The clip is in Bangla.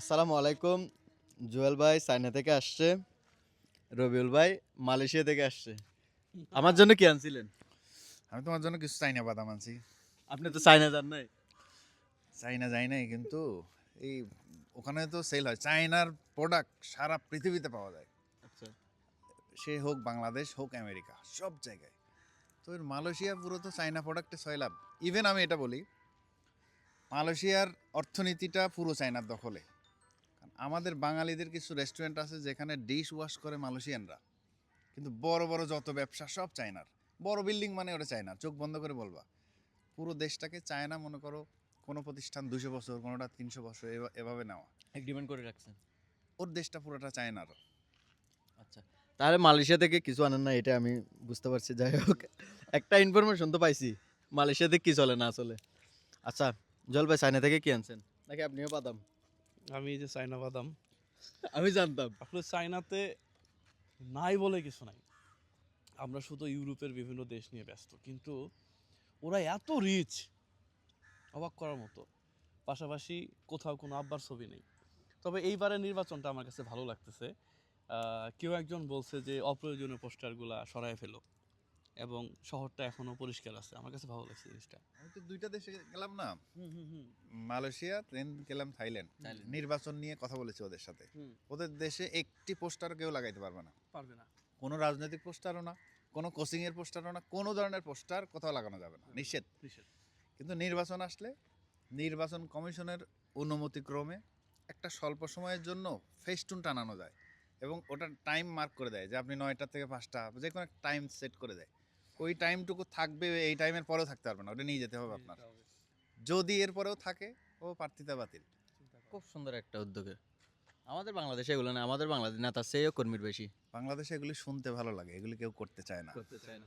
আসসালামু আলাইকুম। জুয়েল ভাই চায়না থেকে আসছে, রবিউল ভাই মালয়েশিয়া থেকে আসছে। আমার জন্য কি আনছিলেন? আমি তোমার জন্য কিছু চাইনা বাদাম আনছি। আপনি তো চায়না যান নাই। চাইনা যাই নাই, কিন্তু এই ওখানে তো সেল হয় চাইনার প্রোডাক্ট, সারা পৃথিবীতে পাওয়া যায়। আচ্ছা, সে হোক বাংলাদেশ হোক আমেরিকা, সব জায়গায়। তো এর মালয়েশিয়া পুরো তো চাইনা প্রোডাক্টে সয়লাভ। ইভেন আমি এটা বলি, মালয়েশিয়ার অর্থনীতিটা পুরো চাইনার দখলে। কারণ আমাদের বাঙালিদের কিছু রেস্টুরেন্ট আছে যেখানে ডিশ ওয়াশ করে মালয়েশিয়ানরা, কিন্তু বড় বড় যত ব্যবসা সব চায়নার। বড় বিল্ডিং মানে ওটা চায়না, চোখ বন্ধ করে বলবা। পুরো দেশটাকে চায়না মনে করো, কোনো প্রতিষ্ঠান 200 বছর, কোনোটা 300 বছর, এভাবে নেওয়া। এগ্রিমেন্ট করে রাখছেন। ওর দেশটা পুরোটা চায়নার। আচ্ছা, তাহলে মালয়েশিয়া থেকে কিছু আনেন না, এটা আমি বুঝতে পারছি। যাই হোক, একটা ইনফরমেশন তো পাইছি মালয়েশিয়াতে কি চলে না চলে। আচ্ছা, জুয়েল ভাই চায়না থেকে কি আনছেন, নাকি আপনিও বাদাম? আমি এই যে চায়না বাদাম, আমি জানতাম। আসলে চায়নাতে নাই বলে কিছু নাই। আমরা শুধু ইউরোপের বিভিন্ন দেশ নিয়ে ব্যস্ত, কিন্তু ওরা এত রিচ, অবাক করার মতো। পাশাপাশি কোথাও কোনো আব্বার ছবি নেই। তবে এইবারের নির্বাচনটা আমার কাছে ভালো লাগতেছে। কেউ একজন বলছে যে অপ্রয়োজনীয় পোস্টারগুলা সরায় ফেলো এবং শহরটা এখনো পরিষ্কার আছে। আমার কাছে ভালো লাগছে জিনিসটা। আমি তো দুইটা দেশে গেলাম না, হুম হুম হুম মালয়েশিয়া, দেন গেলাম থাইল্যান্ড। থাইল্যান্ড। নির্বাচন নিয়ে কথা বলেছি ওদের সাথে। হুম ওদের দেশে একটি পোস্টার কেউ লাগাইতে পারবে না। পারবে না। কোনো রাজনৈতিক পোস্টারও না, কোনো কোচিংয়ের পোস্টারও না, কোনো ধরনের পোস্টার কোথাও লাগানো যাবে না, নিষেধ। নিষেধ। কিন্তু নির্বাচন আসলে নির্বাচন কমিশনের অনুমতিক্রমে একটা স্বল্প সময়ের জন্য ফেস্টুন টানানো যায়, এবং ওটা টাইম মার্ক করে দেয় যে আপনি 9টা থেকে 5টা, যে কোনো একটা টাইম সেট করে দেয়। ওই টাইমটুকু থাকবে, এই টাইমের পরেও থাকতে পারবে না, ওটা নিয়ে যেতে হবে আপনার। যদি এর পরেও থাকে, ও প্রার্থিতা বাতিল। খুব সুন্দর একটা উদ্যোগে। আমাদের বাংলাদেশে এগুলো না, আমাদের বাংলাদেশ নেতা চেয়েও কর্মীর বেশি। বাংলাদেশে এগুলি শুনতে ভালো লাগে, এগুলি কেউ করতে চায় না। করতে চায় না।